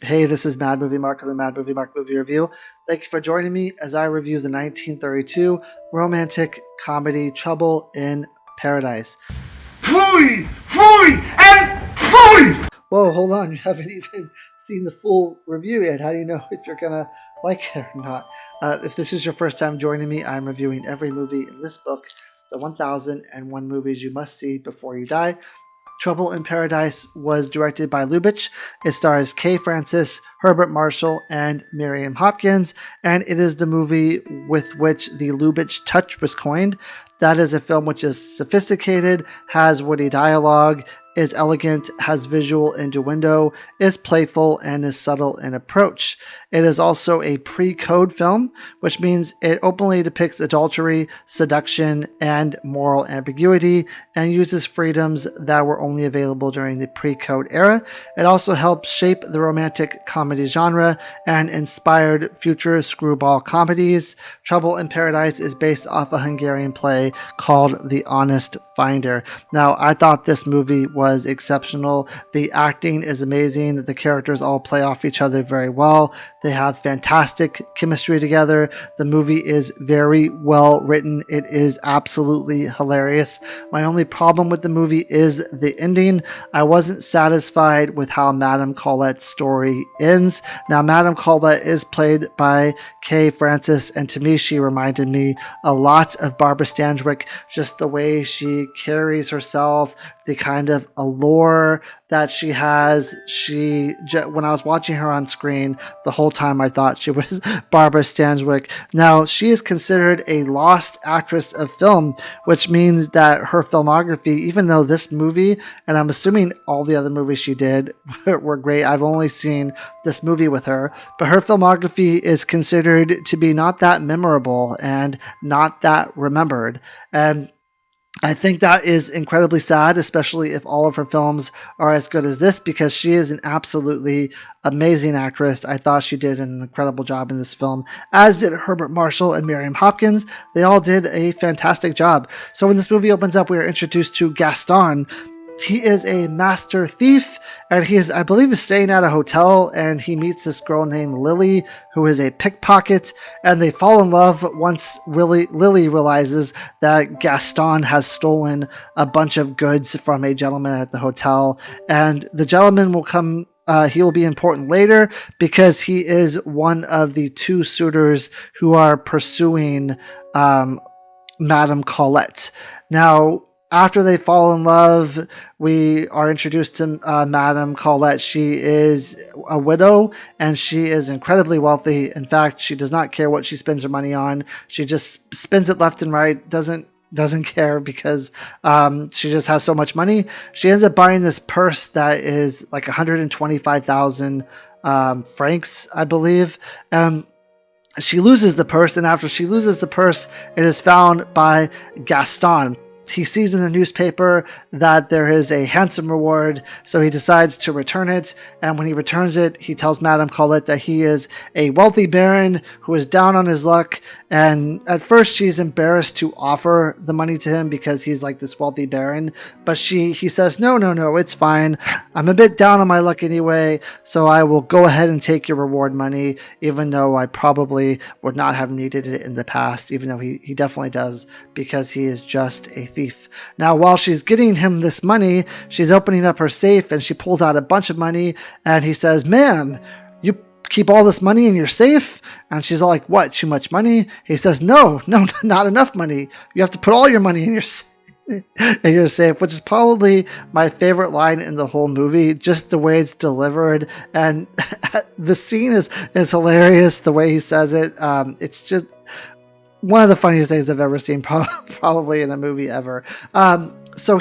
Hey, this is Mad Movie Mark of the Mad Movie Mark Movie Review. Thank you for joining me as I review the 1932 romantic comedy Trouble in Paradise. Fui! Fui! And fui! Whoa, hold on. You haven't even seen the full review yet. How do you know if you're going to like it or not? If this is your first time joining me, I'm reviewing every movie in this book, The 1001 Movies You Must See Before You Die. Trouble in Paradise was directed by Lubitsch. It stars Kay Francis, Herbert Marshall, and Miriam Hopkins, and it is the movie with which the Lubitsch touch was coined. That is a film which is sophisticated, has witty dialogue, is elegant, has visual innuendo, is playful, and is subtle in approach. It is also a pre-code film, which means it openly depicts adultery, seduction, and moral ambiguity, and uses freedoms that were only available during the pre-code era. It also helped shape the romantic comedy genre and inspired future screwball comedies. Trouble in Paradise is based off a Hungarian play called The Honest Finder. Now, I thought this movie was exceptional. The acting is amazing. The characters all play off each other very well. They have fantastic chemistry together. The movie is very well written. It is absolutely hilarious. My only problem with the movie is the ending. I wasn't satisfied with how Madame Colet's story ends. Now, Madame Colet is played by Kay Francis, and to me, she reminded me a lot of Barbara Stanwyck, just the way she carries herself, the kind of allure that she has. When I was watching her on screen, the whole time I thought she was Barbara Stanwyck. Now, she is considered a lost actress of film, which means that her filmography, even though this movie, and I'm assuming all the other movies she did were great, I've only seen this movie with her, but her filmography is considered to be not that memorable and not that remembered. And I think that is incredibly sad, especially if all of her films are as good as this, because she is an absolutely amazing actress. I thought she did an incredible job in this film, as did Herbert Marshall and Miriam Hopkins. They all did a fantastic job. So when this movie opens up, we are introduced to Gaston. He is a master thief, and he is, I believe, is staying at a hotel, and he meets this girl named Lily, who is a pickpocket, and they fall in love once Lily realizes that Gaston has stolen a bunch of goods from a gentleman at the hotel, and the gentleman will come. He will be important later because he is one of the two suitors who are pursuing Madame Colet. Now, after they fall in love, we are introduced to Madame Colet. She is a widow, and she is incredibly wealthy. In fact, she does not care what she spends her money on. She just spends it left and right, doesn't care because she just has so much money. She ends up buying this purse that is like 125,000 francs, I believe. She loses the purse, and after she loses the purse, it is found by Gaston. He sees in the newspaper that there is a handsome reward, so he decides to return it. And when he returns it, he tells Madame Colet that he is a wealthy baron who is down on his luck. And at first, she's embarrassed to offer the money to him because he's like this wealthy baron. But he says, no, it's fine. I'm a bit down on my luck anyway, so I will go ahead and take your reward money, even though I probably would not have needed it in the past, even though he definitely does, because he is just a thief. Now, while she's getting him this money, she's opening up her safe and she pulls out a bunch of money, and he says, "Ma'am, you keep all this money in your safe?" And she's all like, "What, too much money?" He says, no, not enough money. You have to put all your money in your safe, which is probably my favorite line in the whole movie, just the way it's delivered. And the scene is hilarious, the way he says it. It's just one of the funniest things I've ever seen, probably in a movie ever. So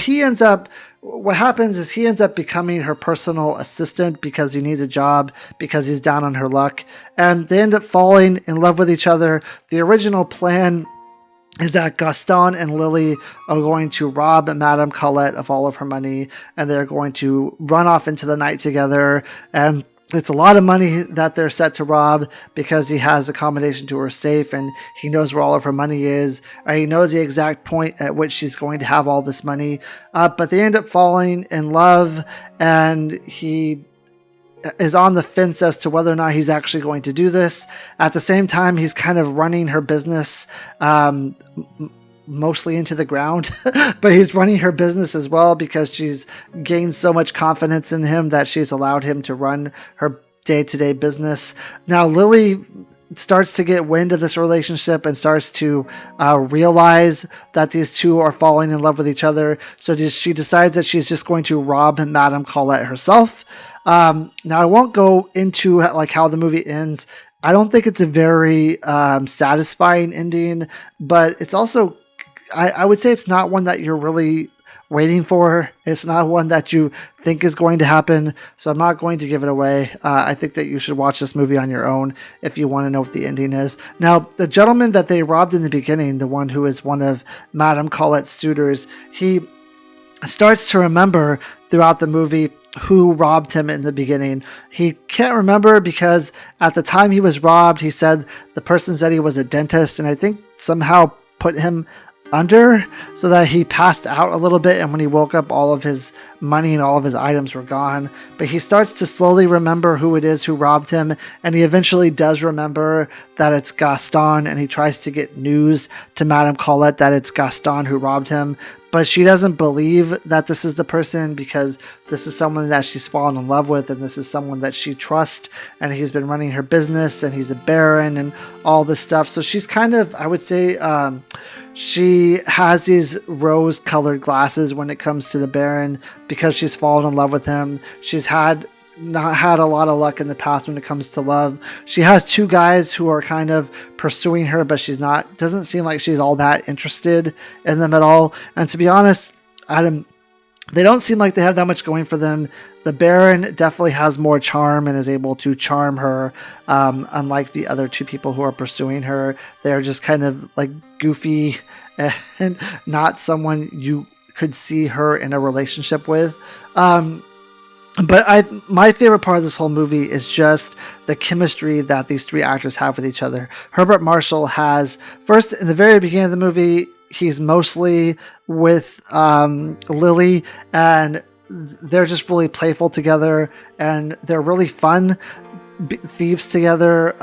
what happens is he ends up becoming her personal assistant because he needs a job, because he's down on her luck, and they end up falling in love with each other. The original plan is that Gaston and Lily are going to rob Madame Colet of all of her money, and they're going to run off into the night together, and it's a lot of money that they're set to rob because he has a combination to her safe, and he knows where all of her money is, or he knows the exact point at which she's going to have all this money. But they end up falling in love, and he is on the fence as to whether or not he's actually going to do this. At the same time, he's kind of running her business mostly into the ground, but he's running her business as well because she's gained so much confidence in him that she's allowed him to run her day-to-day business. Now, Lily starts to get wind of this relationship and starts to realize that these two are falling in love with each other. So she decides that she's just going to rob Madame Colet herself. Now, I won't go into like how the movie ends. I don't think it's a very satisfying ending, but it's also, I would say it's not one that you're really waiting for. It's not one that you think is going to happen, so I'm not going to give it away. I think that you should watch this movie on your own if you want to know what the ending is. Now, the gentleman that they robbed in the beginning, the one who is one of Madame Colet's suitors, he starts to remember throughout the movie who robbed him in the beginning. He can't remember because at the time he was robbed, he said the person said he was a dentist, and I think somehow put him under so that he passed out a little bit, and when he woke up all of his money and all of his items were gone. But he starts to slowly remember who it is who robbed him, and he eventually does remember that it's Gaston, and he tries to get news to Madame Colet that it's Gaston who robbed him, but she doesn't believe that this is the person because this is someone that she's fallen in love with, and this is someone that she trusts, and he's been running her business, and he's a baron and all this stuff. So she's kind of, I would say, she has these rose-colored glasses when it comes to the Baron because she's fallen in love with him. She's not had a lot of luck in the past when it comes to love. She has two guys who are kind of pursuing her, but doesn't seem like she's all that interested in them at all. And to be honest, they don't seem like they have that much going for them. The Baron definitely has more charm and is able to charm her, unlike the other two people who are pursuing her. They're just kind of like goofy and not someone you could see her in a relationship with. But my favorite part of this whole movie is just the chemistry that these three actors have with each other. Herbert Marshall has, first, in the very beginning of the movie, he's mostly with Lily, and they're just really playful together, and they're really fun thieves together,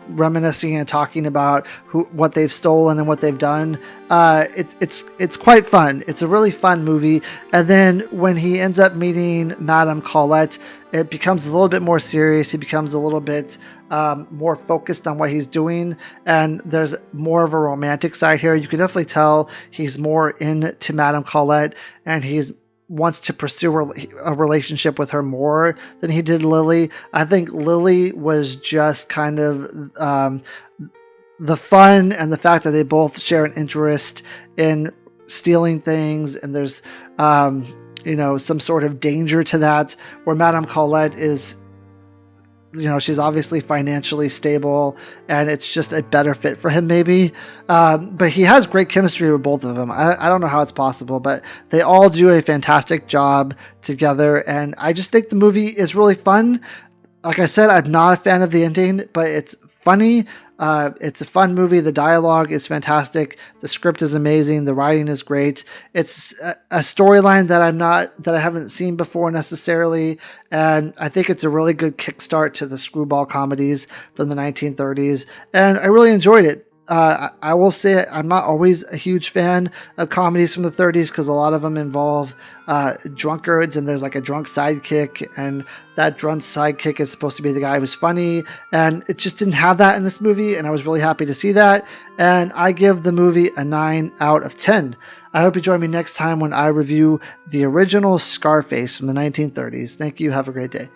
reminiscing and talking about what they've stolen and what they've done. It's quite fun. It's a really fun movie. And then when he ends up meeting Madame Colet, it becomes a little bit more serious. He becomes a little bit more focused on what he's doing, and there's more of a romantic side here. You can definitely tell he's more into Madame Colet, and he's wants to pursue a relationship with her more than he did Lily. I think Lily was just kind of the fun and the fact that they both share an interest in stealing things, and there's some sort of danger to that, where Madame Colet is, she's obviously financially stable, and it's just a better fit for him maybe. But he has great chemistry with both of them. I don't know how it's possible, but they all do a fantastic job together, and I just think the movie is really fun. Like I said, I'm not a fan of the ending, but it's funny. It's a fun movie. The dialogue is fantastic. The script is amazing. The writing is great. It's a storyline that I haven't seen before necessarily, and I think it's a really good kickstart to the screwball comedies from the 1930s, and I really enjoyed it. I will say I'm not always a huge fan of comedies from the 30s because a lot of them involve drunkards, and there's like a drunk sidekick, and that drunk sidekick is supposed to be the guy who's funny, and it just didn't have that in this movie, and I was really happy to see that, and I give the movie a 9 out of 10. I hope you join me next time when I review the original Scarface from the 1930s. Thank you. Have a great day.